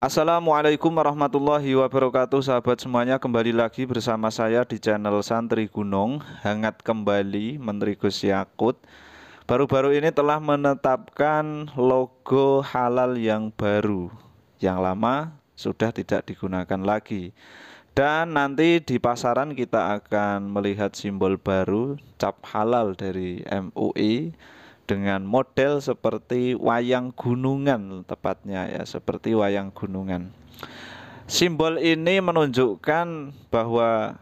Assalamualaikum warahmatullahi wabarakatuh, sahabat semuanya. Kembali lagi bersama saya di channel Santri Gunung. Hangat kembali Menteri Gus Yakut baru-baru ini telah menetapkan logo halal yang baru. Yang lama sudah tidak digunakan lagi. Dan nanti di pasaran kita akan melihat simbol baru, cap halal dari MUI dengan model seperti wayang gunungan, tepatnya ya, seperti wayang gunungan. Simbol ini menunjukkan bahwa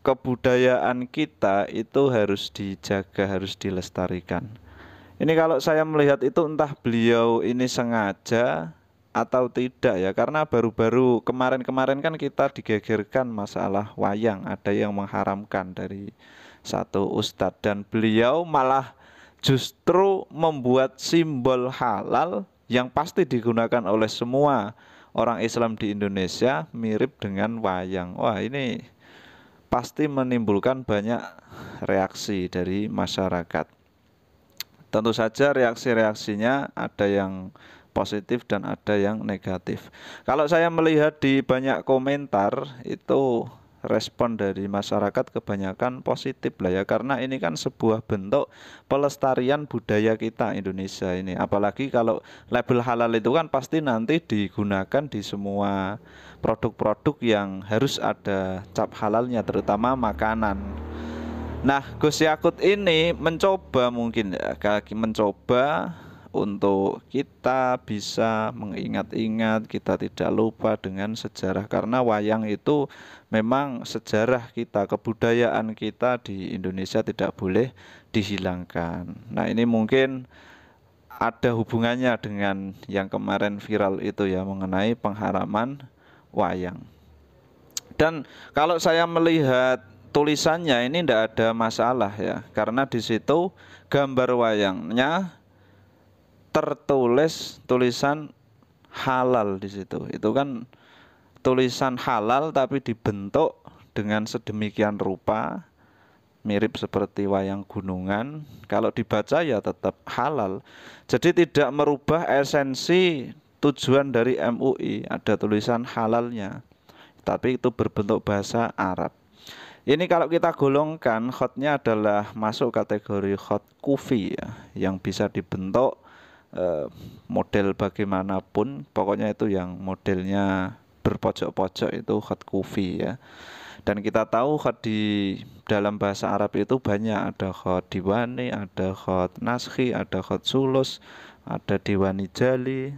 kebudayaan kita itu harus dijaga, harus dilestarikan. Ini kalau saya melihat itu entah beliau ini sengaja atau tidak ya, karena baru-baru kemarin-kemarin kan kita digegerkan masalah wayang, ada yang mengharamkan dari satu ustadz, dan beliau malah justru membuat simbol halal yang pasti digunakan oleh semua orang Islam di Indonesia mirip dengan wayang. Wah, ini pasti menimbulkan banyak reaksi dari masyarakat. Tentu saja reaksi-reaksinya ada yang positif dan ada yang negatif. Kalau saya melihat di banyak komentar itu respon dari masyarakat kebanyakan positif lah ya, karena ini kan sebuah bentuk pelestarian budaya kita Indonesia ini. Apalagi kalau label halal itu kan pasti nanti digunakan di semua produk-produk yang harus ada cap halalnya, terutama makanan. Nah, Gus Yakut ini mencoba mungkin ya, mencoba untuk kita bisa mengingat-ingat, kita tidak lupa dengan sejarah, karena wayang itu memang sejarah kita, kebudayaan kita di Indonesia tidak boleh dihilangkan. Nah, ini mungkin ada hubungannya dengan yang kemarin viral itu ya, mengenai pengharaman wayang. Dan kalau saya melihat tulisannya ini tidak ada masalah ya, karena di situ gambar wayangnya tertulis tulisan halal di situ. Itu kan tulisan halal tapi dibentuk dengan sedemikian rupa mirip seperti wayang gunungan. Kalau dibaca ya tetap halal. Jadi tidak merubah esensi tujuan dari MUI, ada tulisan halalnya, tapi itu berbentuk bahasa Arab. Ini kalau kita golongkan, khotnya adalah masuk kategori khot kufi ya, yang bisa dibentuk model bagaimanapun, pokoknya itu yang modelnya berpojok-pojok itu khot kufi ya. Dan kita tahu khot di dalam bahasa Arab itu banyak, ada khot diwani, ada khot naskhi, ada khot sulus, ada diwani jali,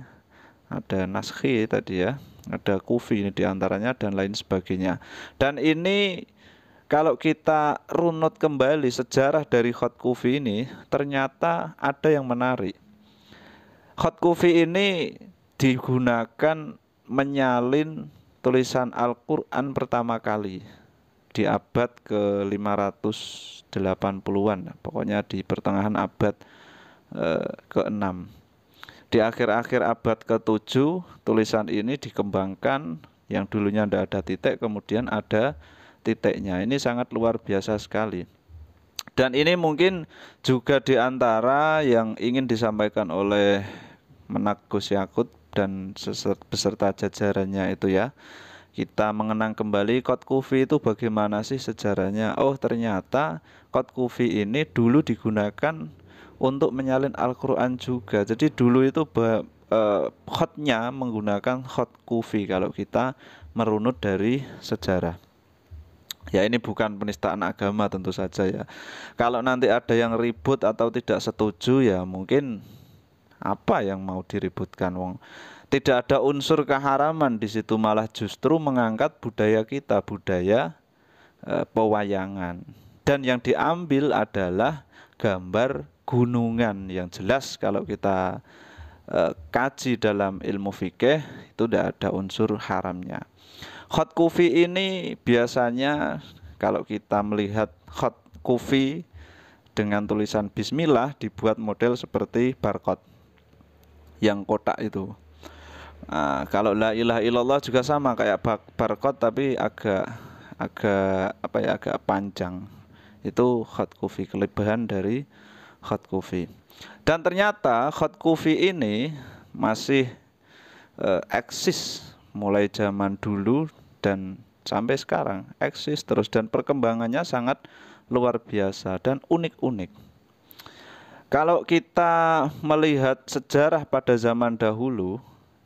ada naskhi tadi ya, ada kufi ini diantaranya dan lain sebagainya. Dan ini kalau kita runut kembali sejarah dari khot kufi ini, ternyata ada yang menarik. Khot kufi ini digunakan menyalin tulisan Al-Quran pertama kali di abad ke-580-an, pokoknya di pertengahan abad ke-6. Di akhir-akhir abad ke-7 tulisan ini dikembangkan, yang dulunya tidak ada titik kemudian ada titiknya. Ini sangat luar biasa sekali. Dan ini mungkin juga di antara yang ingin disampaikan oleh Menak Gus Yakut dan beserta jajarannya itu ya. Kita mengenang kembali khot kufi itu bagaimana sih sejarahnya. Oh, ternyata khot kufi ini dulu digunakan untuk menyalin Al-Quran juga. Jadi dulu itu khotnya menggunakan khot kufi kalau kita merunut dari sejarah. Ya, ini bukan penistaan agama tentu saja ya. Kalau nanti ada yang ribut atau tidak setuju ya mungkin apa yang mau diributkan, wong tidak ada unsur keharaman di situ, malah justru mengangkat budaya kita, budaya pewayangan. Dan yang diambil adalah gambar gunungan yang jelas kalau kita kaji dalam ilmu fikih itu tidak ada unsur haramnya. Khot kufi ini biasanya kalau kita melihat khot kufi dengan tulisan bismillah dibuat model seperti barcode yang kotak itu. Nah, kalau la ilaha illallah juga sama kayak barcode tapi agak agak apa ya, agak panjang. Itu khot kufi, kelebihan dari khot kufi. Dan ternyata khot kufi ini masih eksis mulai zaman dulu dan sampai sekarang eksis terus, dan perkembangannya sangat luar biasa dan unik-unik. Kalau kita melihat sejarah pada zaman dahulu,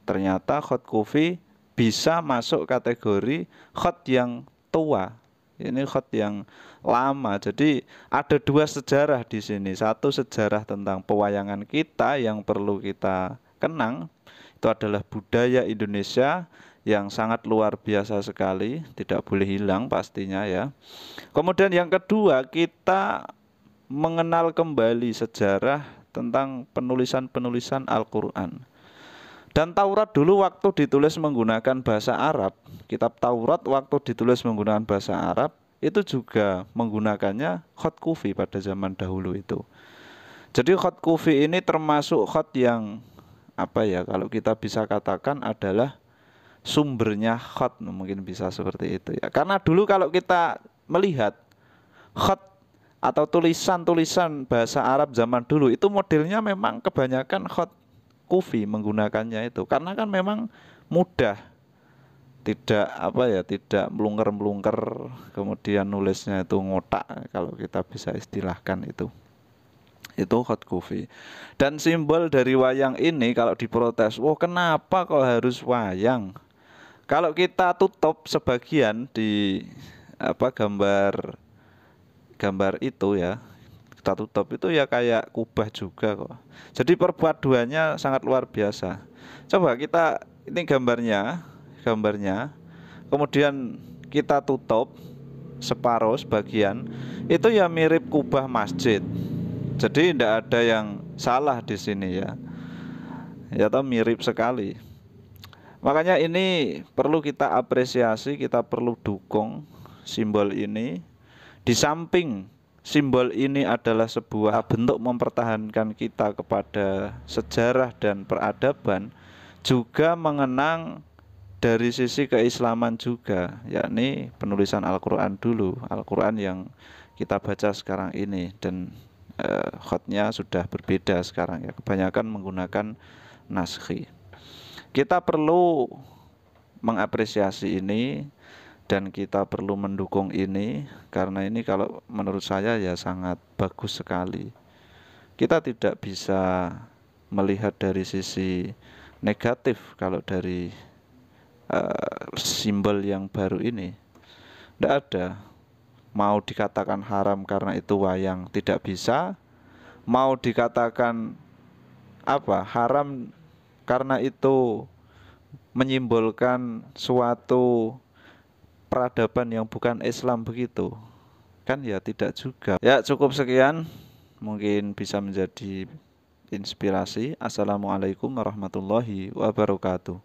ternyata hot coffee bisa masuk kategori hot yang tua. Ini hot yang lama. Jadi ada dua sejarah di sini. Satu sejarah tentang pewayangan kita yang perlu kita kenang. Itu adalah budaya Indonesia yang sangat luar biasa sekali, tidak boleh hilang pastinya ya. Kemudian yang kedua, kita mengenal kembali sejarah tentang penulisan-penulisan Al-Quran. Dan Taurat dulu waktu ditulis menggunakan bahasa Arab, kitab Taurat waktu ditulis menggunakan bahasa Arab, itu juga menggunakannya hot coffee pada zaman dahulu itu. Jadi hot coffee ini termasuk hot yang apa ya, kalau kita bisa katakan adalah sumbernya hot, mungkin bisa seperti itu ya. Karena dulu kalau kita melihat hot atau tulisan-tulisan bahasa Arab zaman dulu itu modelnya memang kebanyakan hot coffee menggunakannya itu, karena kan memang mudah, tidak apa ya, tidak melungker-melungker, kemudian nulisnya itu ngotak kalau kita bisa istilahkan itu hot coffee. Dan simbol dari wayang ini kalau diprotes, wah kenapa kok harus wayang? Kalau kita tutup sebagian di apa gambar itu ya, kita tutup itu ya kayak kubah juga kok. Jadi perpaduannya sangat luar biasa. Coba kita, ini gambarnya, kemudian kita tutup separuh sebagian, itu ya mirip kubah masjid. Jadi tidak ada yang salah di sini ya. Ya toh, mirip sekali. Makanya ini perlu kita apresiasi, kita perlu dukung simbol ini. Di samping simbol ini adalah sebuah bentuk mempertahankan kita kepada sejarah dan peradaban, juga mengenang dari sisi keislaman juga, yakni penulisan Al-Quran dulu, Al-Quran yang kita baca sekarang ini. Dan khotnya sudah berbeda sekarang ya, kebanyakan menggunakan naskhi. Kita perlu mengapresiasi ini dan kita perlu mendukung ini, karena ini kalau menurut saya ya sangat bagus sekali. Kita tidak bisa melihat dari sisi negatif kalau dari simbol yang baru ini. Tidak ada. Mau dikatakan haram karena itu wayang, tidak bisa. Mau dikatakan apa, haram karena itu menyimbolkan suatu peradaban yang bukan Islam, begitu kan ya, tidak juga ya. Cukup sekian, mungkin bisa menjadi inspirasi. Assalamualaikum warahmatullahi wabarakatuh.